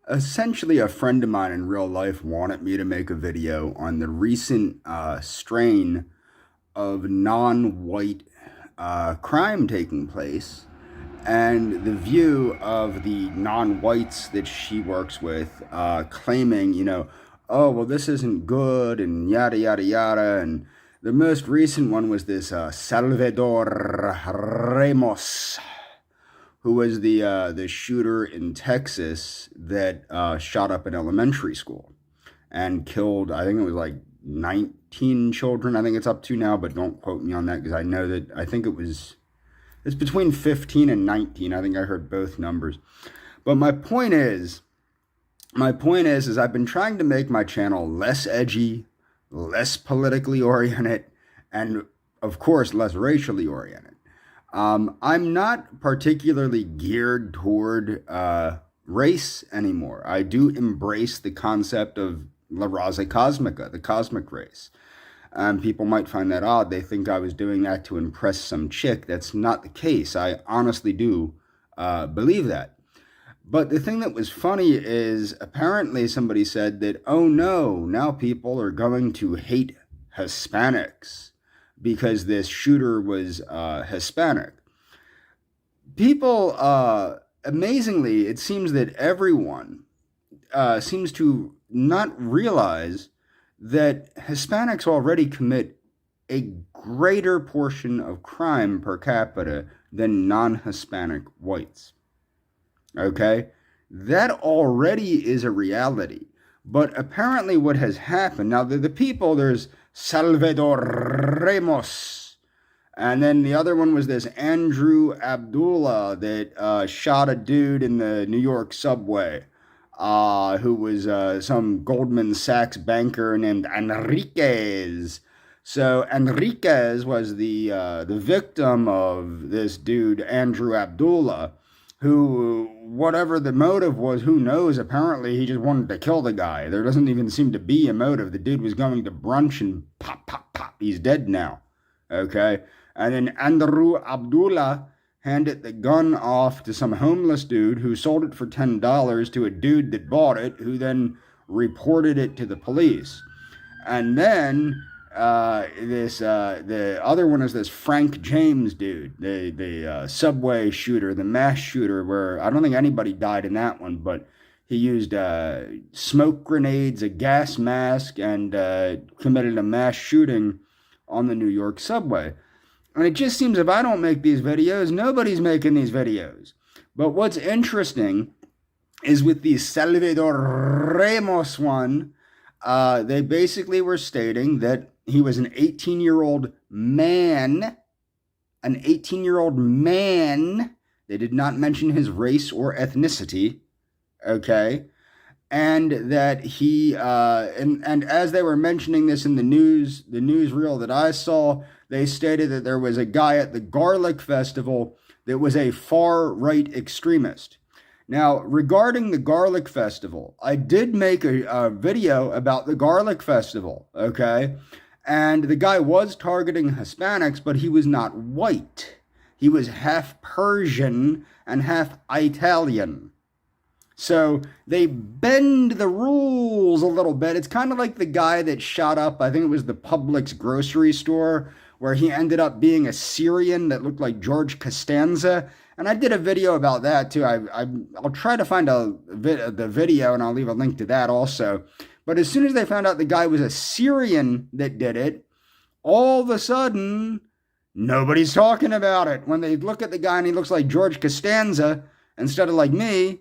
Essentially, a friend of mine in real life wanted me to make a video on the recent strain of non-white crime taking place and the view of the non-whites that she works with claiming, oh, well, this isn't good and yada, yada, yada. And the most recent one was this Salvador Ramos, who was the shooter in Texas that shot up an elementary school and killed. I think it was like 19 children. I think it's up to now, but don't quote me on that because I know that I think it's between 15 and 19. I think I heard both numbers. But my point is I've been trying to make my channel less edgy, less politically oriented, and of course less racially oriented. I'm not particularly geared toward race anymore. I do embrace the concept of La Raza Cosmica, the cosmic race. People might find that odd. They think I was doing that to impress some chick. That's not the case. I honestly do believe that. But the thing that was funny is apparently somebody said that, oh no, now people are going to hate Hispanics because this shooter was Hispanic. People, amazingly, it seems that everyone seems to not realize that Hispanics already commit a greater portion of crime per capita than non-Hispanic whites. Okay? That already is a reality. But apparently what has happened, now the people, there's Salvador Ramos, and then the other one was this Andrew Abdullah that shot a dude in the New York subway, who was some Goldman Sachs banker named Enriquez. So Enriquez was the victim of this dude Andrew Abdullah, who, whatever the motive was, who knows? Apparently, he just wanted to kill the guy. There doesn't even seem to be a motive. The dude was going to brunch and pop, pop, pop. He's dead now. Okay? And then Andrew Abdullah handed the gun off to some homeless dude who sold it for $10 to a dude that bought it, who then reported it to the police. And then the other one is this Frank James dude, the subway shooter, the mass shooter, where I don't think anybody died in that one, but he used smoke grenades, a gas mask, and committed a mass shooting on the New York subway. And it just seems if I don't make these videos, nobody's making these videos. But what's interesting is with the Salvador Ramos one, they basically were stating that he was an 18-year-old man, an 18-year-old man. They did not mention his race or ethnicity, okay? And that he, and as they were mentioning this in the newsreel that I saw, they stated that there was a guy at the Garlic Festival that was a far-right extremist. Now, regarding the Garlic Festival, I did make a video about the Garlic Festival, okay? And the guy was targeting Hispanics, but he was not white. He was half Persian and half Italian. So they bend the rules a little bit. It's kind of like the guy that shot up, I think it was the Publix grocery store, where he ended up being a Syrian that looked like George Costanza. And I did a video about that too. I'll try to find the video and I'll leave a link to that also. But as soon as they found out the guy was a Syrian that did it, all of a sudden, nobody's talking about it. When they look at the guy and he looks like George Costanza instead of like me,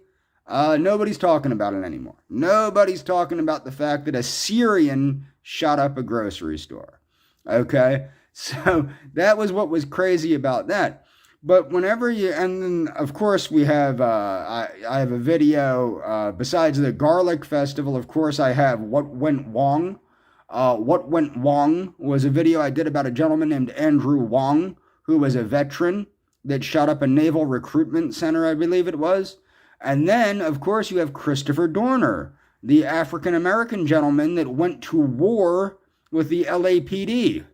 nobody's talking about it anymore. Nobody's talking about the fact that a Syrian shot up a grocery store. Okay? So that was what was crazy about that. But whenever you, and then of course we have, I have a video, besides the Garlic Festival, of course I have What Went Wrong. What Went Wrong was a video I did about a gentleman named Andrew Wong, who was a veteran that shot up a naval recruitment center, I believe it was. And then, of course, you have Christopher Dorner, the African-American gentleman that went to war with the LAPD.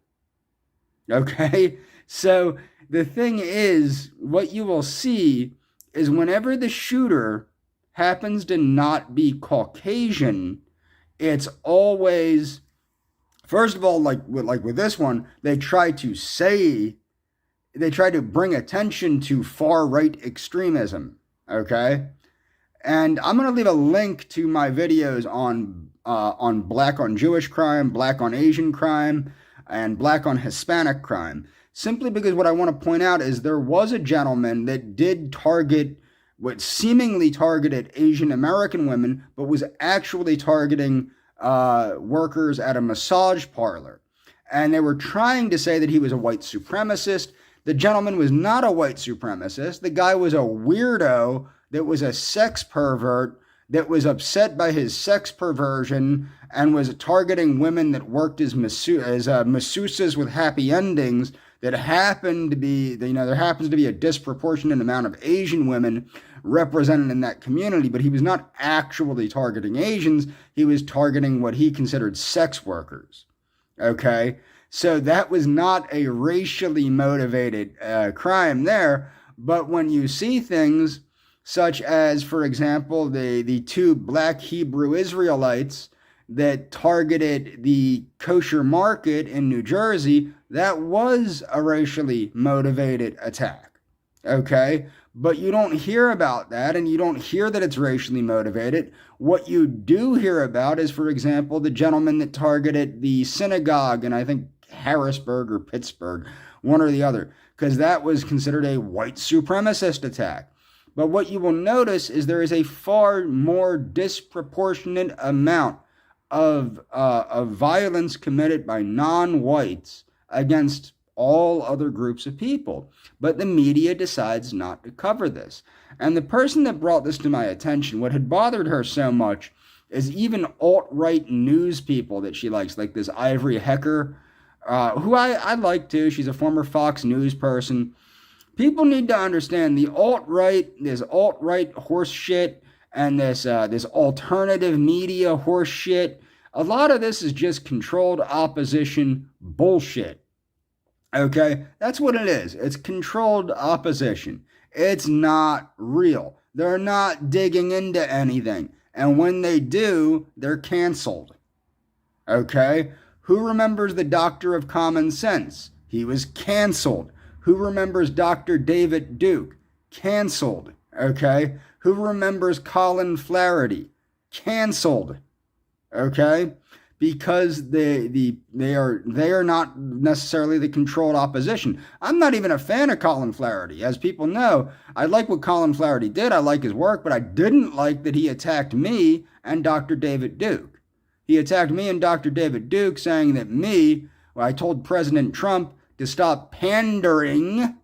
Okay? So the thing is, what you will see is whenever the shooter happens to not be Caucasian, it's always, first of all, like with this one, they try to bring attention to far right extremism. Okay, and I'm going to leave a link to my videos on black on Jewish crime, black on Asian crime, and black on Hispanic crime. Simply because what I want to point out is there was a gentleman that did target, what seemingly targeted Asian American women, but was actually targeting workers at a massage parlor. And they were trying to say that he was a white supremacist. The gentleman was not a white supremacist. The guy was a weirdo that was a sex pervert that was upset by his sex perversion and was targeting women that worked as masseuses with happy endings that happened to be, there happens to be a disproportionate amount of Asian women represented in that community, but he was not actually targeting Asians. He was targeting what he considered sex workers. Okay? So that was not a racially motivated crime there. But when you see things such as, for example, the two black Hebrew Israelites that targeted the kosher market in New Jersey, that was a racially motivated attack. Okay? But you don't hear about that, and you don't hear that it's racially motivated. What you do hear about is, for example, the gentleman that targeted the synagogue in, I think, Harrisburg or Pittsburgh, one or the other, because that was considered a white supremacist attack. But what you will notice is there is a far more disproportionate amount of violence committed by non-whites against all other groups of people. But the media decides not to cover this. And the person that brought this to my attention, what had bothered her so much is even alt-right news people that she likes, like this Ivory Hecker, who I like too. She's a former Fox News person. People need to understand this alt-right horse shit and this alternative media horse shit. A lot of this is just controlled opposition bullshit. Okay? That's what it is. It's controlled opposition. It's not real. They're not digging into anything. And when they do, they're canceled. Okay? Who remembers the Doctor of Common Sense? He was canceled. Who remembers Dr. David Duke? Canceled. Okay? Who remembers Colin Flaherty? Canceled. Okay? Because they are not necessarily the controlled opposition. I'm not even a fan of Colin Flaherty. As people know, I like what Colin Flaherty did. I like his work, but I didn't like that he attacked me and Dr. David Duke. He attacked me and Dr. David Duke, saying that I told President Trump to stop pandering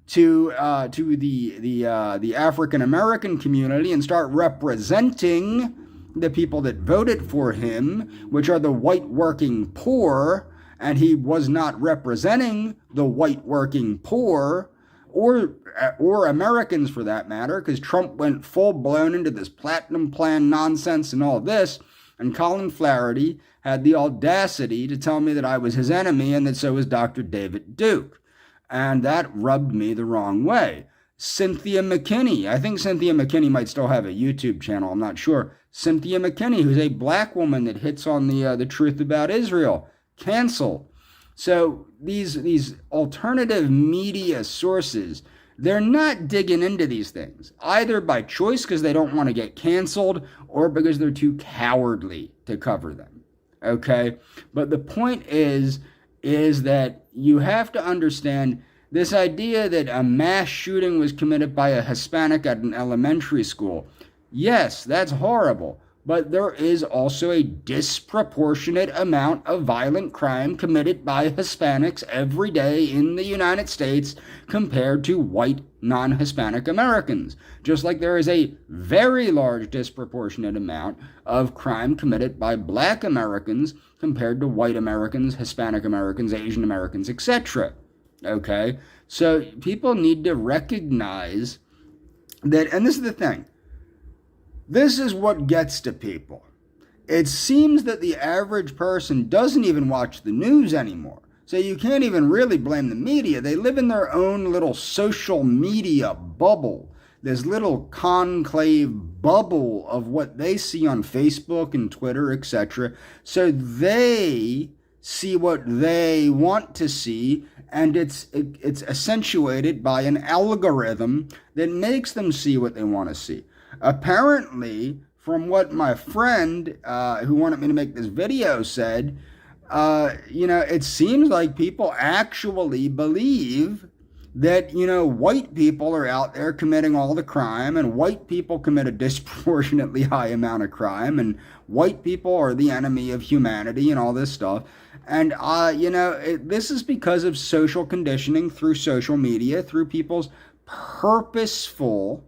to the African American community and start representing the people that voted for him, which are the white working poor, and he was not representing the white working poor or Americans for that matter, because Trump went full blown into this platinum plan nonsense and all this. And Colin Flaherty had the audacity to tell me that I was his enemy and that so was Dr. David Duke. And that rubbed me the wrong way. Cynthia McKinney. I think Cynthia McKinney might still have a YouTube channel. I'm not sure. Cynthia McKinney, who's a black woman that hits on the truth about Israel. Canceled. So these alternative media sources, they're not digging into these things, either by choice because they don't want to get canceled or because they're too cowardly to cover them. Okay? But the point is that you have to understand this idea that a mass shooting was committed by a Hispanic at an elementary school. Yes, that's horrible. But there is also a disproportionate amount of violent crime committed by Hispanics every day in the United States compared to white non-Hispanic Americans. Just like there is a very large disproportionate amount of crime committed by black Americans compared to white Americans, Hispanic Americans, Asian Americans, etc. Okay? So people need to recognize that, and this is the thing, this is what gets to people. It seems that the average person doesn't even watch the news anymore. So you can't even really blame the media. They live in their own little social media bubble. this little conclave bubble of what they see on Facebook and Twitter, etc. So they see what they want to see, and it's accentuated by an algorithm that makes them see what they want to see. Apparently, from what my friend who wanted me to make this video said, it seems like people actually believe that, white people are out there committing all the crime, and white people commit a disproportionately high amount of crime, and white people are the enemy of humanity and all this stuff. And, this is because of social conditioning through social media, through people's purposeful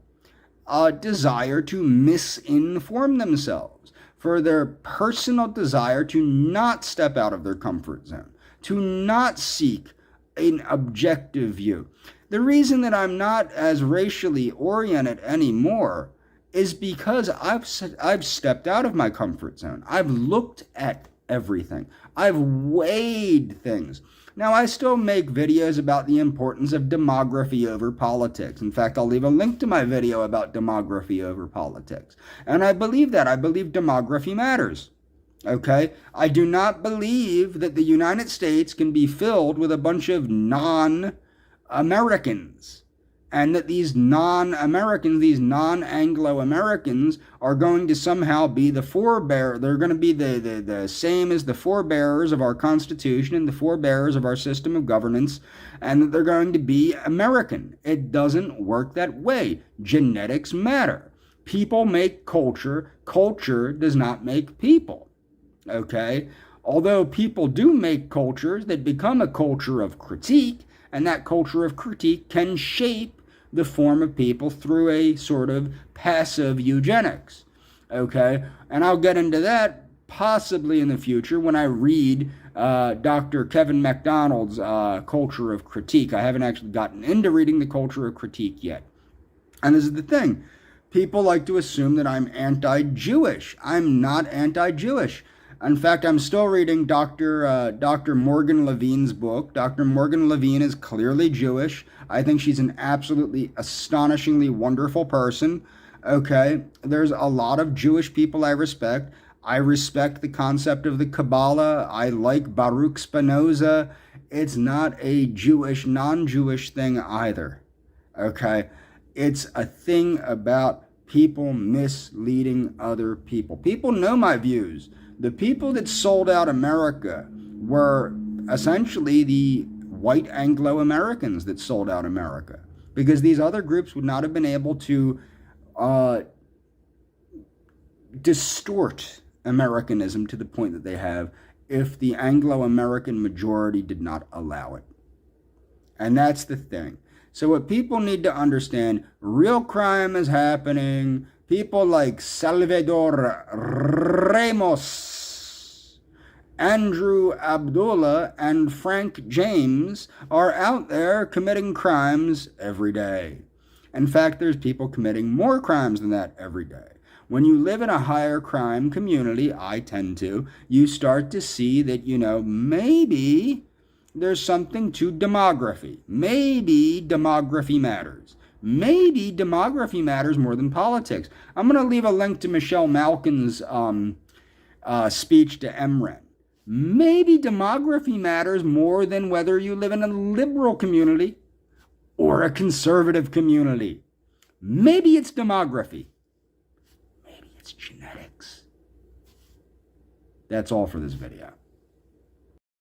desire to misinform themselves, for their personal desire to not step out of their comfort zone, to not seek an objective view. The reason that I'm not as racially oriented anymore is because I've stepped out of my comfort zone. I've looked at everything. I've weighed things. Now, I still make videos about the importance of demography over politics. In fact, I'll leave a link to my video about demography over politics. And I believe that. I believe demography matters. Okay? I do not believe that the United States can be filled with a bunch of non-Americans, and that these non-Americans, these non-Anglo-Americans are going to somehow be the forebear. They're going to be the same as the forebearers of our Constitution and the forebearers of our system of governance, and that they're going to be American. It doesn't work that way. Genetics matter. People make culture. Culture does not make people. Okay? Although people do make cultures that become a culture of critique, and that culture of critique can shape the form of people through a sort of passive eugenics. Okay? And I'll get into that possibly in the future when I read Dr. Kevin MacDonald's Culture of Critique. I haven't actually gotten into reading the Culture of Critique yet. And this is the thing. People like to assume that I'm anti-Jewish. I'm not anti-Jewish. In fact, I'm still reading Dr. Morgan Levine's book. Dr. Morgan Levine is clearly Jewish. I think she's an absolutely astonishingly wonderful person. Okay, there's a lot of Jewish people I respect. I respect the concept of the Kabbalah. I like Baruch Spinoza. It's not a Jewish, non-Jewish thing either. Okay, it's a thing about people misleading other people. People know my views. The people that sold out America were essentially the white Anglo-Americans that sold out America, because these other groups would not have been able to distort Americanism to the point that they have if the Anglo-American majority did not allow it. And that's the thing. So what people need to understand, real crime is happening. People like Salvador Ramos, Andrew Abdullah, and Frank James are out there committing crimes every day. In fact, there's people committing more crimes than that every day. When you live in a higher crime community, I tend to, you start to see that, maybe there's something to demography. Maybe demography matters. Maybe demography matters more than politics. I'm going to leave a link to Michelle Malkin's speech to MREN. Maybe demography matters more than whether you live in a liberal community or a conservative community. Maybe it's demography. Maybe it's genetics. That's all for this video.